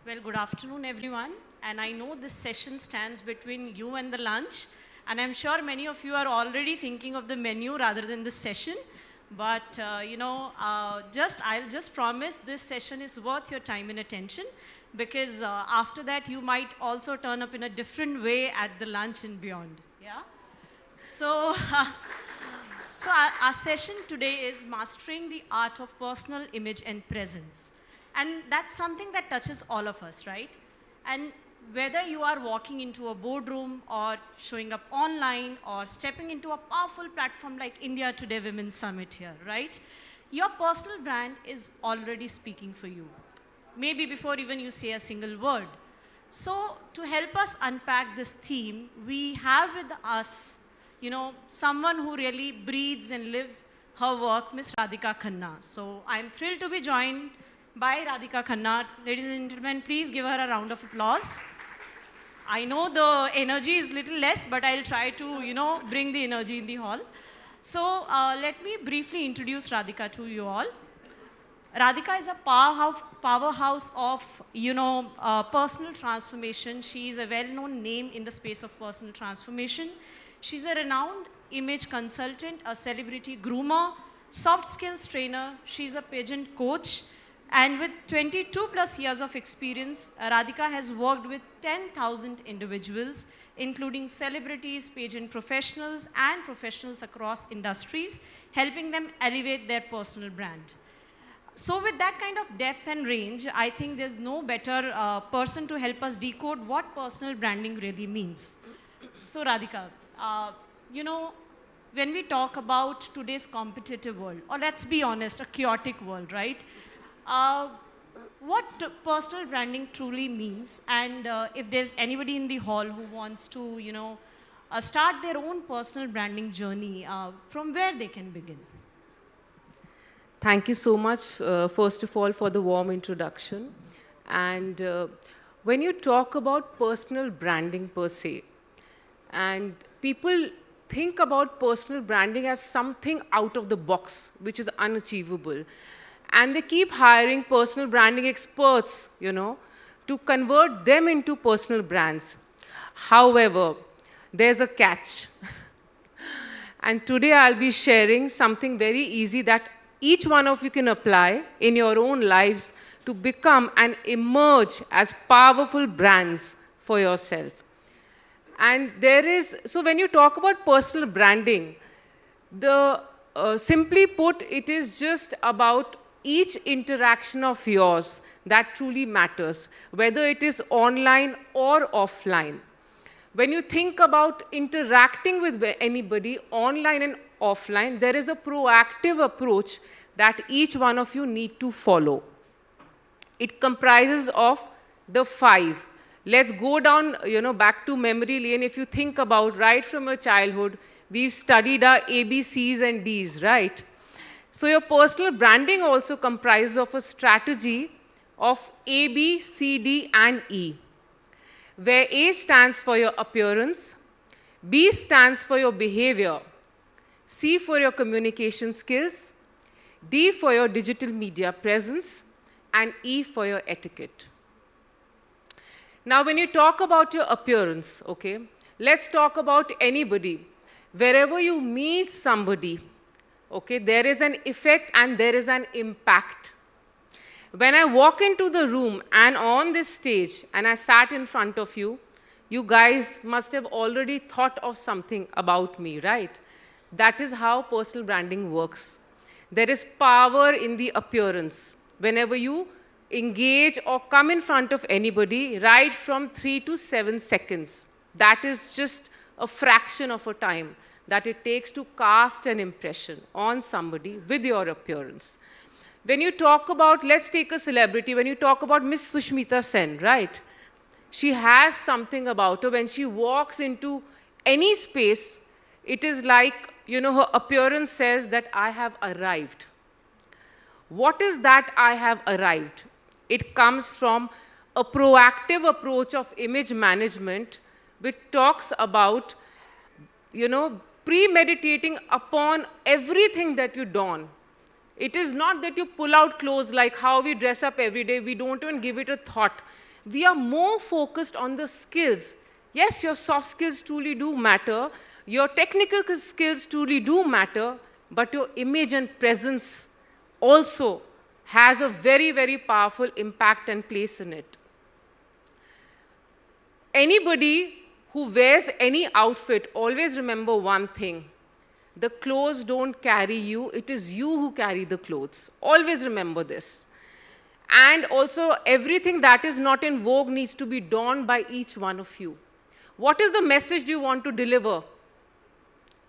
Well, good afternoon, everyone. And I know this session stands between you and the lunch. And I'm sure many of you are already thinking of the menu rather than the session. But, I'll just promise this session is worth your time and attention because after that, you might also turn up in a different way at the lunch and beyond. Yeah? So, our session today is Mastering the Art of Personal Image and Presence. And that's something that touches all of us, right? And whether you are walking into a boardroom or showing up online or stepping into a powerful platform like India Today Women's Summit here, right? Your personal brand is already speaking for you. Maybe before even you say a single word. So to help us unpack this theme, we have with us, someone who really breathes and lives her work, Miss Rradhika Khanna. So I'm thrilled to be joined by Rradhika Khanna. Ladies and gentlemen, please give her a round of applause. I know the energy is little less, but I'll try to, bring the energy in the hall. So let me briefly introduce Rradhika to you all. Rradhika is a powerhouse of, personal transformation. She is a well-known name in the space of personal transformation. She's a renowned image consultant, a celebrity groomer, soft skills trainer. She's a pageant coach. And with 22 plus years of experience, Rradhika has worked with 10,000 individuals, including celebrities, pageant professionals, and professionals across industries, helping them elevate their personal brand. So with that kind of depth and range, I think there's no better person to help us decode what personal branding really means. So Rradhika, when we talk about today's competitive world, or let's be honest, a chaotic world, right? What personal branding truly means, and if there's anybody in the hall who wants to, start their own personal branding journey, from where they can begin. Thank you so much, first of all, for the warm introduction. And when you talk about personal branding per se, and people think about personal branding as something out of the box, which is unachievable. And they keep hiring personal branding experts, to convert them into personal brands. However, there's a catch. And today I'll be sharing something very easy that each one of you can apply in your own lives to become and emerge as powerful brands for yourself. And so when you talk about personal branding, simply put, it is just about each interaction of yours that truly matters, whether it is online or offline. When you think about interacting with anybody, online and offline, there is a proactive approach that each one of you need to follow. It comprises of the 5. Let's go down, back to memory lane. If you think about right from your childhood, we've studied our ABCs and Ds, right? So your personal branding also comprises of a strategy of A, B, C, D, and E, where A stands for your appearance, B stands for your behavior, C for your communication skills, D for your digital media presence, and E for your etiquette. Now, when you talk about your appearance, okay, let's talk about anybody. Wherever you meet somebody, okay, there is an effect and there is an impact. When I walk into the room and on this stage and I sat in front of you, you guys must have already thought of something about me, right? That is how personal branding works. There is power in the appearance. Whenever you engage or come in front of anybody, right from 3 to 7 seconds, that is just a fraction of a time that it takes to cast an impression on somebody with your appearance. When you talk about, let's take a celebrity, when you talk about Miss Sushmita Sen, right? She has something about her. When she walks into any space, it is like, her appearance says that I have arrived. What is that I have arrived? It comes from a proactive approach of image management, which talks about, premeditating upon everything that you don It is not that you pull out clothes like how we dress up every day. We don't even give it a thought. We are more focused on the skills. Yes, your soft skills truly do matter. Your technical skills truly do matter. But your image and presence also has a very, very powerful impact and place in it. Anybody who wears any outfit, always remember one thing. The clothes don't carry you, it is you who carry the clothes. Always remember this. And also, everything that is not in vogue needs to be donned by each one of you. What is the message you want to deliver?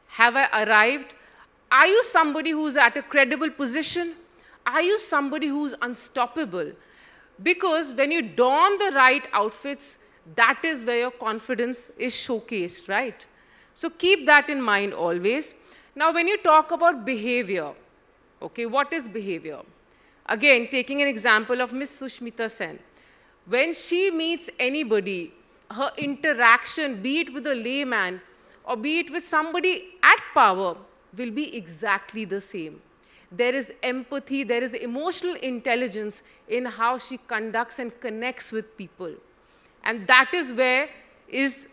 Have I arrived? Are you somebody who's at a credible position? Are you somebody who's unstoppable? Because when you don the right outfits, that is where your confidence is showcased, right? So keep that in mind always. Now, when you talk about behavior, okay, what is behavior? Again, taking an example of Miss Sushmita Sen. When she meets anybody, her interaction, be it with a layman or be it with somebody at power, will be exactly the same. There is empathy, there is emotional intelligence in how she conducts and connects with people. And that is where is,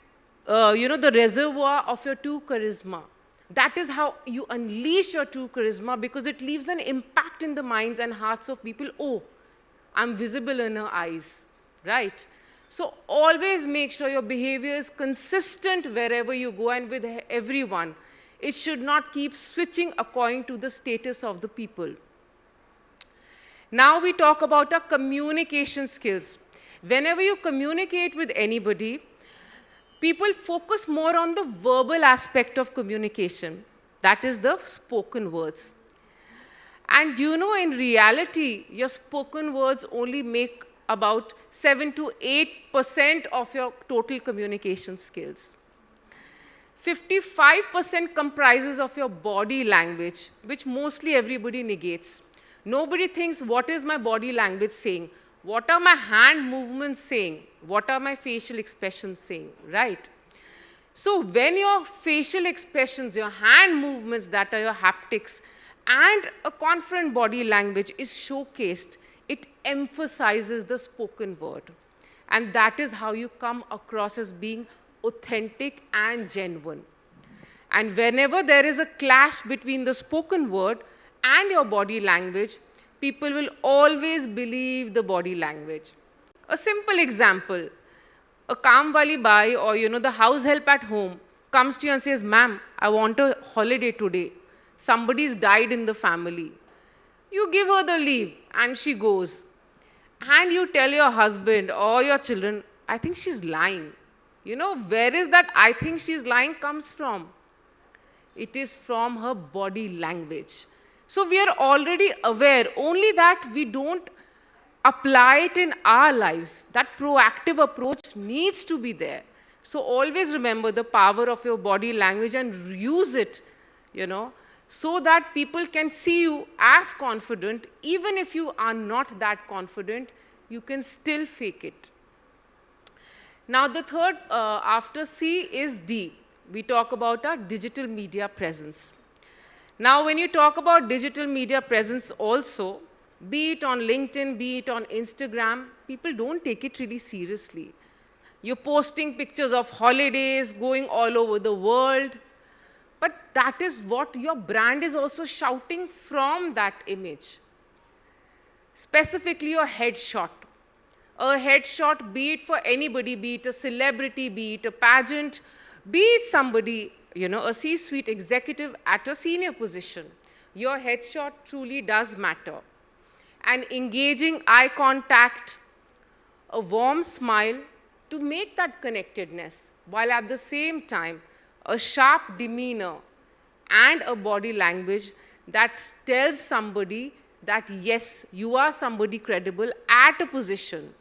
the reservoir of your true charisma. That is how you unleash your true charisma, because it leaves an impact in the minds and hearts of people. Oh, I'm visible in her eyes, right? So always make sure your behavior is consistent wherever you go and with everyone. It should not keep switching according to the status of the people. Now we talk about our communication skills. Whenever you communicate with anybody, people focus more on the verbal aspect of communication. That is the spoken words. And in reality, your spoken words only make about 7 to 8% of your total communication skills. 55% comprises of your body language, which mostly everybody negates. Nobody thinks, what is my body language saying? What are my hand movements saying? What are my facial expressions saying, right? So when your facial expressions, your hand movements, that are your haptics, and a confident body language is showcased, it emphasizes the spoken word. And that is how you come across as being authentic and genuine. And whenever there is a clash between the spoken word and your body language, people will always believe the body language. A simple example, a kaam wali bai or the house help at home comes to you and says, ma'am, I want a holiday today. Somebody's died in the family. You give her the leave and she goes. And you tell your husband or your children, I think she's lying. Where is that I think she's lying comes from? It is from her body language. So we are already aware, only that we don't apply it in our lives. That proactive approach needs to be there. So always remember the power of your body language and use it, so that people can see you as confident. Even if you are not that confident, you can still fake it. Now the third after C is D. We talk about our digital media presence. Now when you talk about digital media presence also, be it on LinkedIn, be it on Instagram, people don't take it really seriously. You're posting pictures of holidays, going all over the world, but that is what your brand is also shouting from that image. Specifically your headshot. A headshot, be it for anybody, be it a celebrity, be it a pageant, be it somebody, a C-suite executive at a senior position. Your headshot truly does matter. And engaging eye contact, a warm smile to make that connectedness, while at the same time, a sharp demeanor and a body language that tells somebody that yes, you are somebody credible at a position.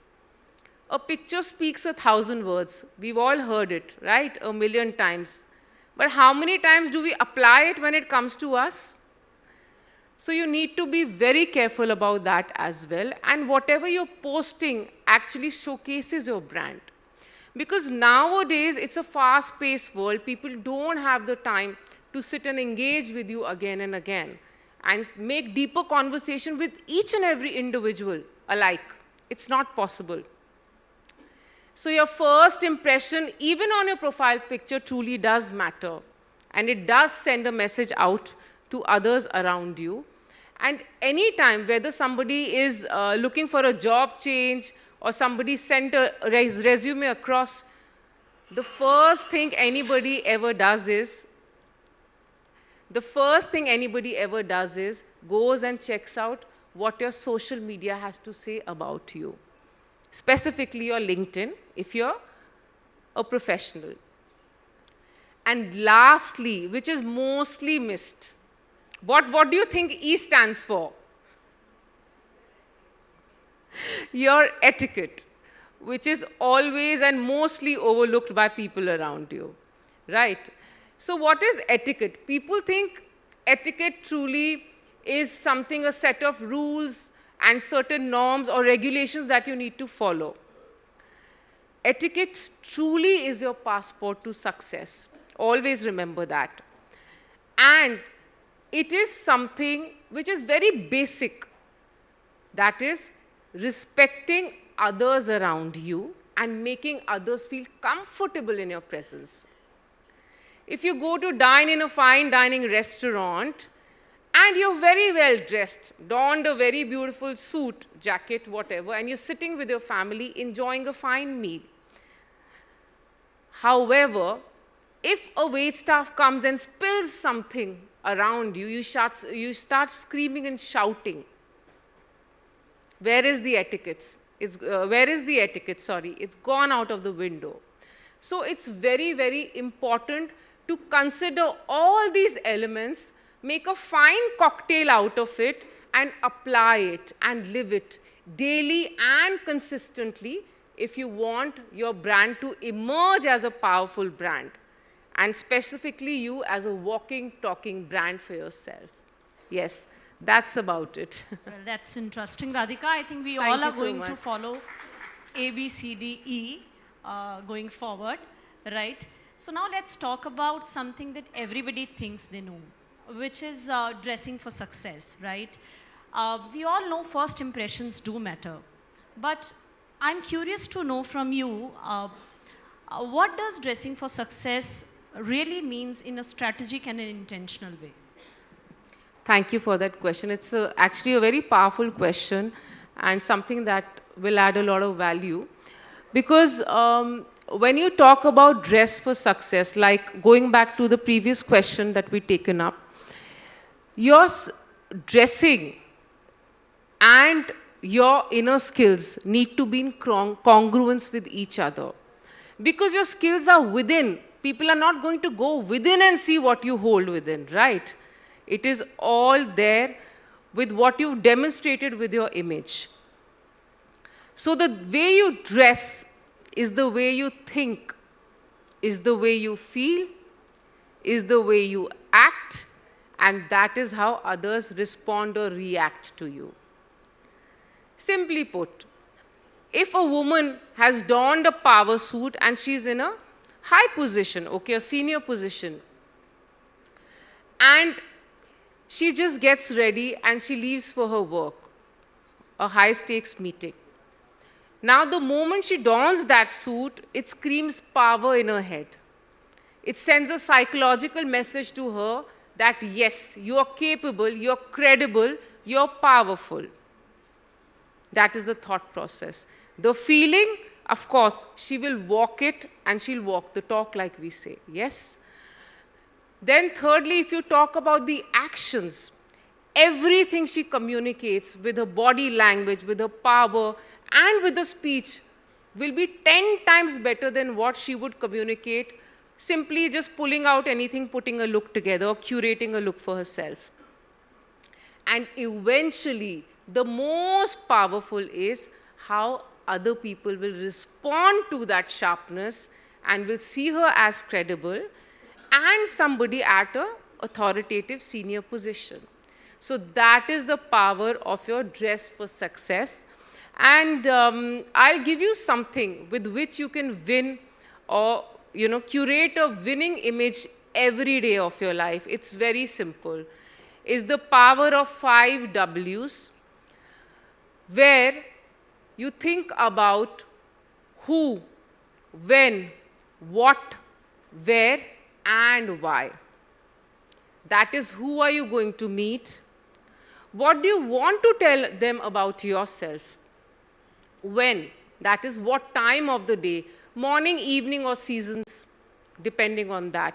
A picture speaks 1,000 words. We've all heard it, right? 1,000,000 times. But how many times do we apply it when it comes to us? So you need to be very careful about that as well. And whatever you're posting actually showcases your brand. Because nowadays, it's a fast-paced world. People don't have the time to sit and engage with you again and again. and make deeper conversation with each and every individual alike. It's not possible. So your first impression, even on your profile picture, truly does matter. And it does send a message out to others around you. And anytime, whether somebody is looking for a job change or somebody sent a resume across, the first thing anybody ever does is goes and checks out what your social media has to say about you. Specifically your LinkedIn, if you're a professional. And lastly, which is mostly missed, what do you think E stands for? Your etiquette, which is always and mostly overlooked by people around you, right? So what is etiquette? People think etiquette truly is something, a set of rules and certain norms or regulations that you need to follow. Etiquette truly is your passport to success. Always remember that. And it is something which is very basic. That is respecting others around you and making others feel comfortable in your presence. If you go to dine in a fine dining restaurant and you're very well dressed, donned a very beautiful suit, jacket, whatever, and you're sitting with your family enjoying a fine meal. However, if a waitstaff comes and spills something around you, you start screaming and shouting. Where is the etiquette? Sorry, it's gone out of the window. So it's very, very important to consider all these elements, make a fine cocktail out of it, and apply it and live it daily and consistently if you want your brand to emerge as a powerful brand, and specifically you as a walking, talking brand for yourself. Yes, that's about it. Well, that's interesting, Radhika. I think we Thank all you are so going much. to follow A, B, C, D, E going forward, right? So now let's talk about something that everybody thinks they know, which is dressing for success, right? We all know first impressions do matter, but I'm curious to know from you, what does dressing for success really means in a strategic and an intentional way? Thank you for that question. It's actually a very powerful question and something that will add a lot of value. Because when you talk about dress for success, like going back to the previous question that we taken up, your dressing and your inner skills need to be in congruence with each other. Because your skills are within. People are not going to go within and see what you hold within, right? It is all there with what you've demonstrated with your image. So the way you dress is the way you think, is the way you feel, is the way you act, and that is how others respond or react to you. Simply put, if a woman has donned a power suit and she's in a high position, okay, a senior position, and she just gets ready and she leaves for her work, a high-stakes meeting. Now, the moment she dons that suit, it screams power in her head. It sends a psychological message to her that, yes, you're capable, you're credible, you're powerful. That is the thought process. The feeling, of course, she will walk it and she'll walk the talk, like we say, yes? Then thirdly, if you talk about the actions, everything she communicates with her body language, with her power, and with the speech will be 10 times better than what she would communicate simply just pulling out anything, putting a look together, or curating a look for herself. And eventually, the most powerful is how other people will respond to that sharpness and will see her as credible and somebody at an authoritative senior position. So that is the power of your dress for success. And I'll give you something with which you can win or curate a winning image every day of your life. It's very simple. is the power of 5 W's, where you think about who, when, what, where, and why. That is, who are you going to meet? What do you want to tell them about yourself? When? That is, what time of the day? Morning, evening, or seasons, depending on that.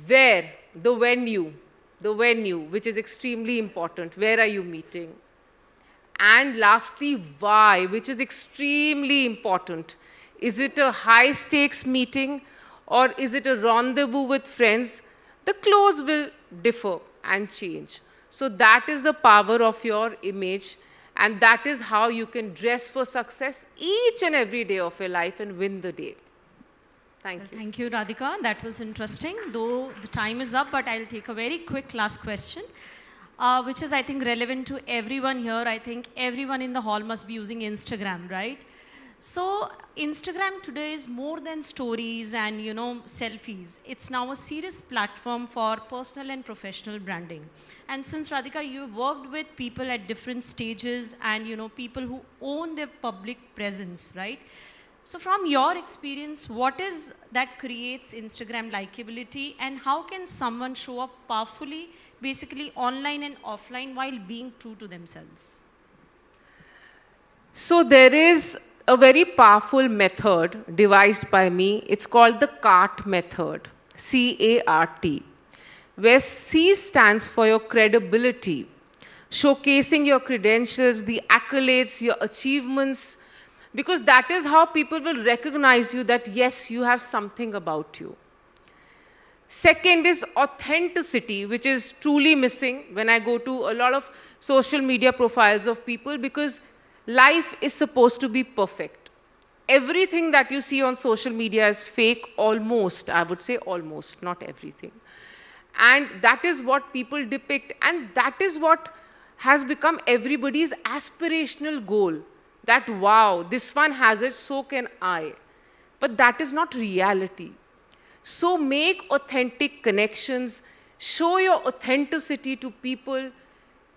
Where? The venue, which is extremely important. Where are you meeting? And lastly, why, which is extremely important. Is it a high stakes meeting or is it a rendezvous with friends? The clothes will differ and change. So that is the power of your image, and that is how you can dress for success each and every day of your life and win the day. Thank you. Thank you, Rradhika. That was interesting. Though the time is up, but I'll take a very quick last question, which is, I think, relevant to everyone here. I think everyone in the hall must be using Instagram, right? So Instagram today is more than stories and, selfies. It's now a serious platform for personal and professional branding. And since, Rradhika, you've worked with people at different stages and, people who own their public presence, right? So from your experience, what is that creates Instagram likability, and how can someone show up powerfully, basically online and offline, while being true to themselves? So there is a very powerful method devised by me. It's called the CART method, C-A-R-T, where C stands for your credibility, showcasing your credentials, the accolades, your achievements, because that is how people will recognize you that, yes, you have something about you. Second is authenticity, which is truly missing when I go to a lot of social media profiles of people, because life is supposed to be perfect. Everything that you see on social media is fake, almost. I would say almost, not everything. And that is what people depict, and that is what has become everybody's aspirational goal. That, wow, this one has it, so can I. But that is not reality. So make authentic connections, show your authenticity to people.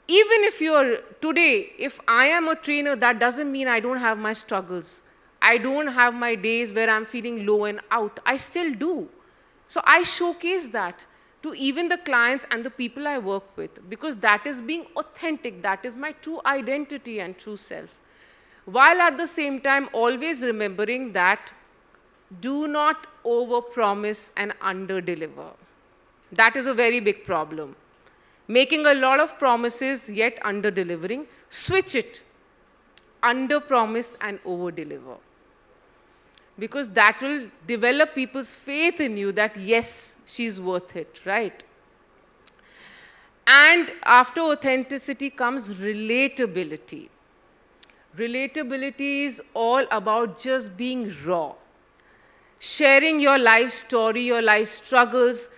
Even if you're, today, if I am a trainer, that doesn't mean I don't have my struggles. I don't have my days where I'm feeling low and out. I still do. So I showcase that to even the clients and the people I work with, because that is being authentic. That is my true identity and true self. While at the same time always remembering that do not overpromise and underdeliver. That is a very big problem. Making a lot of promises yet underdelivering. Switch it. Underpromise and overdeliver. Because that will develop people's faith in you that, yes, she's worth it, right? And after authenticity comes relatability. Relatability is all about just being raw. Sharing your life story, your life struggles,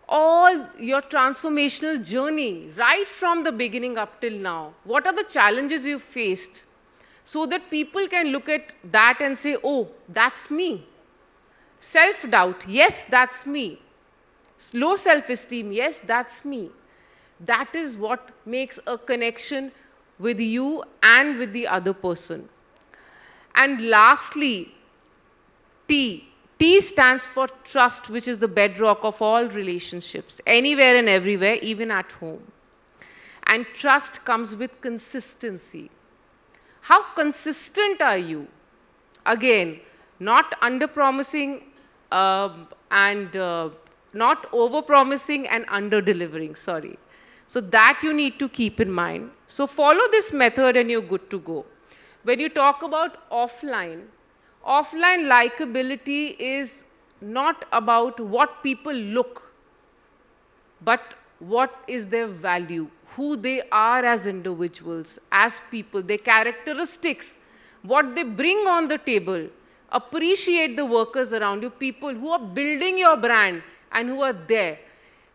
all your transformational journey, right from the beginning up till now. What are the challenges you faced? So that people can look at that and say, oh, that's me. Self-doubt, yes, that's me. Low self-esteem, yes, that's me. That is what makes a connection with you and with the other person. And lastly, T. T stands for trust, which is the bedrock of all relationships, anywhere and everywhere, even at home. And trust comes with consistency. How consistent are you? Again, not under-promising and not over-promising and under-delivering, sorry. So that you need to keep in mind. So follow this method and you're good to go. When you talk about offline likability is not about what people look, but what is their value, who they are as individuals, as people, their characteristics, what they bring on the table. Appreciate the workers around you, people who are building your brand and who are there.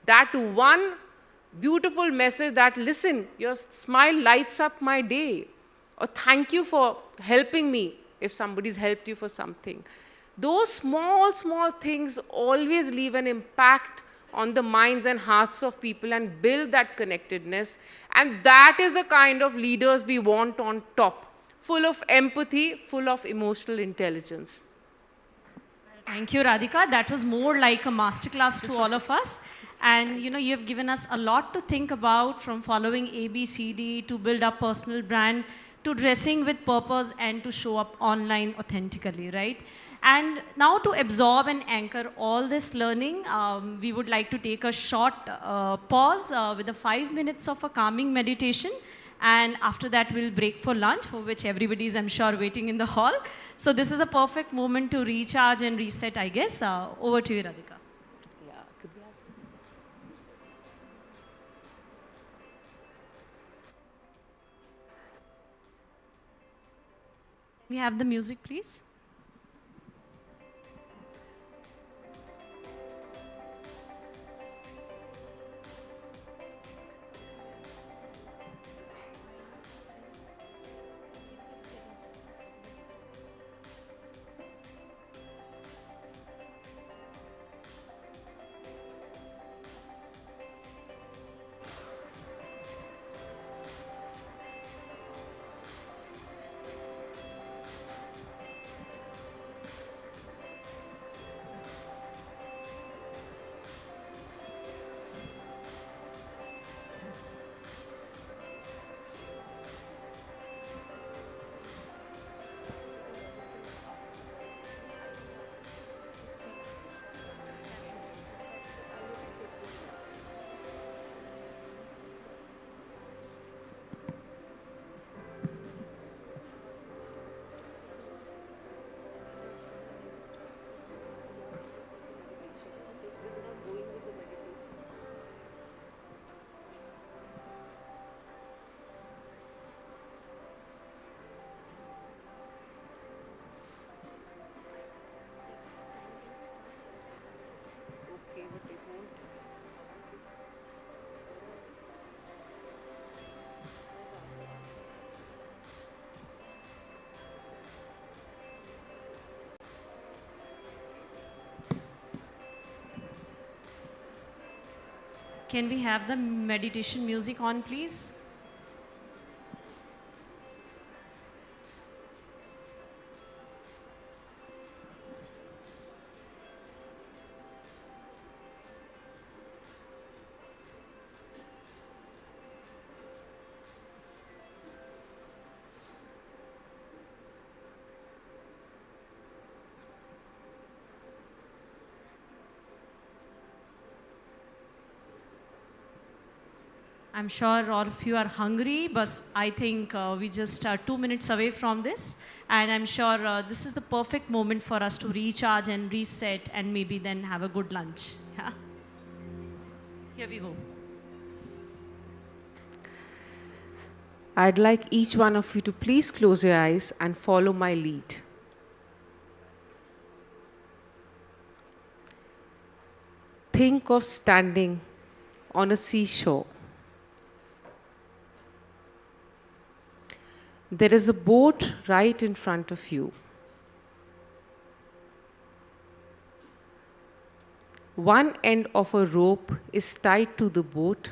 That one beautiful message that, listen, your smile lights up my day, or thank you for helping me if somebody's helped you for something. Those small, small things always leave an impact on the minds and hearts of people and build that connectedness. And that is the kind of leaders we want on top, full of empathy, full of emotional intelligence. Thank you, Radhika. That was more like a masterclass to all of us. And you have given us a lot to think about, from following ABCD to build up personal brand to dressing with purpose and to show up online authentically, right? And now, to absorb and anchor all this learning, we would like to take a short pause with 5 minutes of a calming meditation. And after that, we'll break for lunch, for which everybody is, I'm sure, waiting in the hall. So this is a perfect moment to recharge and reset, I guess. Over to you, Radhika. We have the music, please. Can we have the meditation music on, please? I'm sure all of you are hungry, but I think we just are 2 minutes away from this. And I'm sure this is the perfect moment for us to recharge and reset and maybe then have a good lunch. Yeah? Here we go. I'd like each one of you to please close your eyes and follow my lead. Think of standing on a seashore. There is a boat right in front of you. One end of a rope is tied to the boat,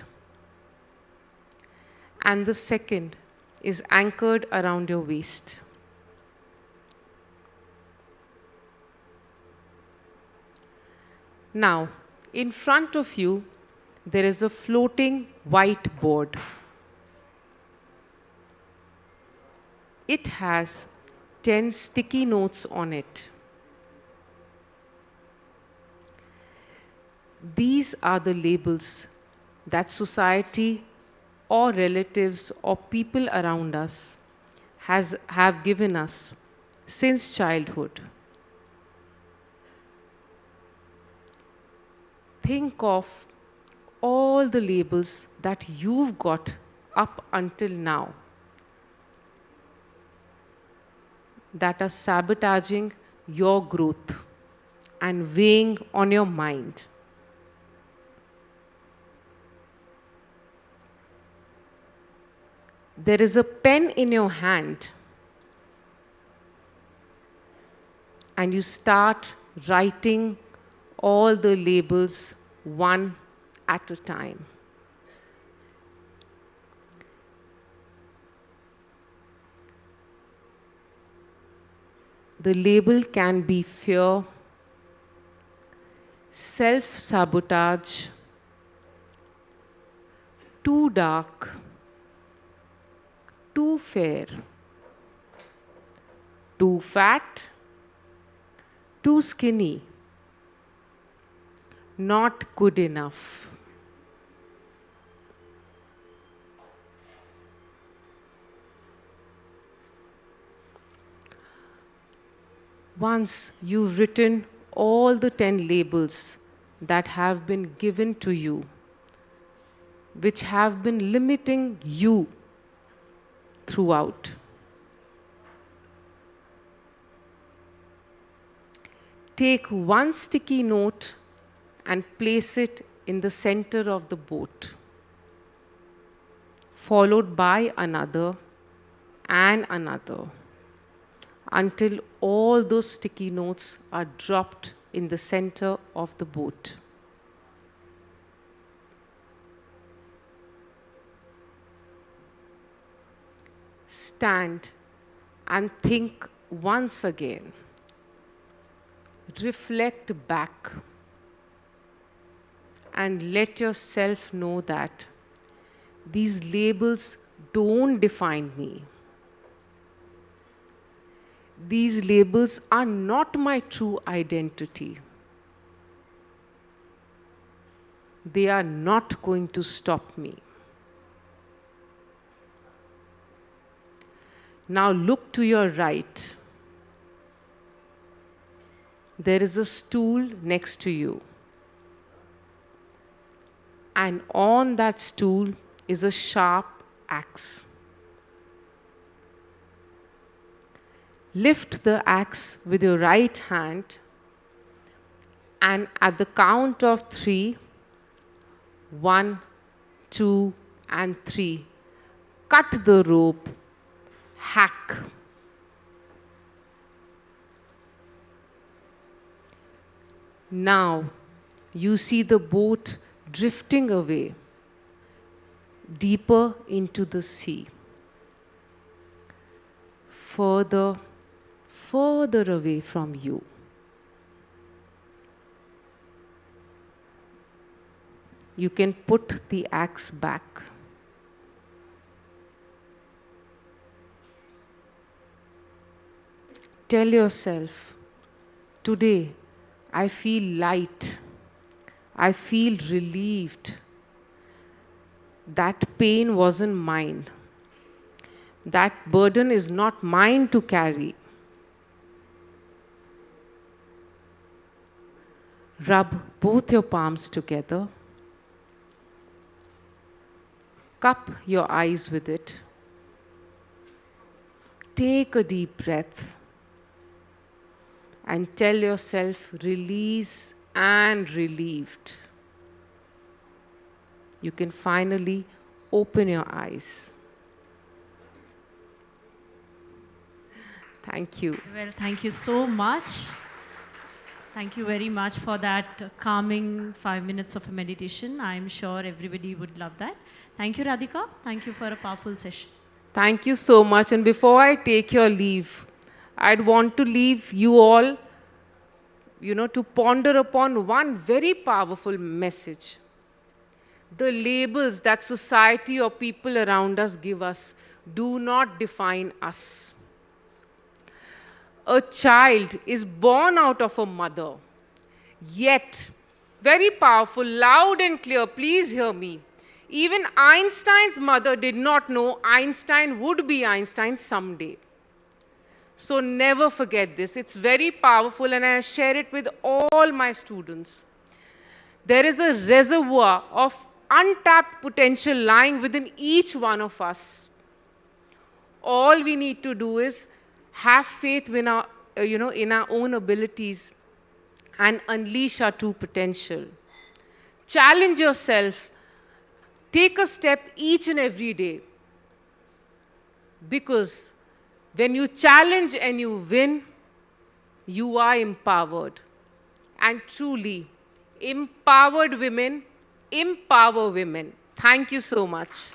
and the second is anchored around your waist. Now, in front of you, there is a floating white board. It has 10 sticky notes on it. These are the labels that society or relatives or people around us have given us since childhood. Think of all the labels that you've got up until now that are sabotaging your growth and weighing on your mind. There is a pen in your hand, and you start writing all the labels one at a time. The label can be fear, self-sabotage, too dark, too fair, too fat, too skinny, not good enough. Once you've written all the 10 labels that have been given to you, which have been limiting you throughout, take one sticky note and place it in the center of the boat, followed by another and another, until all those sticky notes are dropped in the center of the boat. Stand and think once again. Reflect back and let yourself know that these labels don't define me. These labels are not my true identity. They are not going to stop me. Now look to your right. There is a stool next to you. And on that stool is a sharp axe. Lift the axe with your right hand, and at the count of 3, 1, 2, and 3, cut the rope, hack. Now you see the boat drifting away, deeper into the sea. Further away from you. You can put the axe back. Tell yourself, today I feel light. I feel relieved. That pain wasn't mine. That burden is not mine to carry. Rub both your palms together. Cup your eyes with it. Take a deep breath and tell yourself release and relieved. You can finally open your eyes. Thank you. Well, thank you so much. Thank you very much for that calming 5 minutes of a meditation. I'm sure everybody would love that. Thank you, Radhika. Thank you for a powerful session. Thank you so much. And before I take your leave, I'd want to leave you all, to ponder upon one very powerful message. The labels that society or people around us give us do not define us. A child is born out of a mother, yet, very powerful, loud and clear, please hear me. Even Einstein's mother did not know Einstein would be Einstein someday. So never forget this. It's very powerful, and I share it with all my students. There is a reservoir of untapped potential lying within each one of us. All we need to do is have faith in our, in our own abilities and unleash our true potential. Challenge yourself. Take a step each and every day. Because when you challenge and you win, you are empowered. And truly, Empowered women empower women. Thank you so much.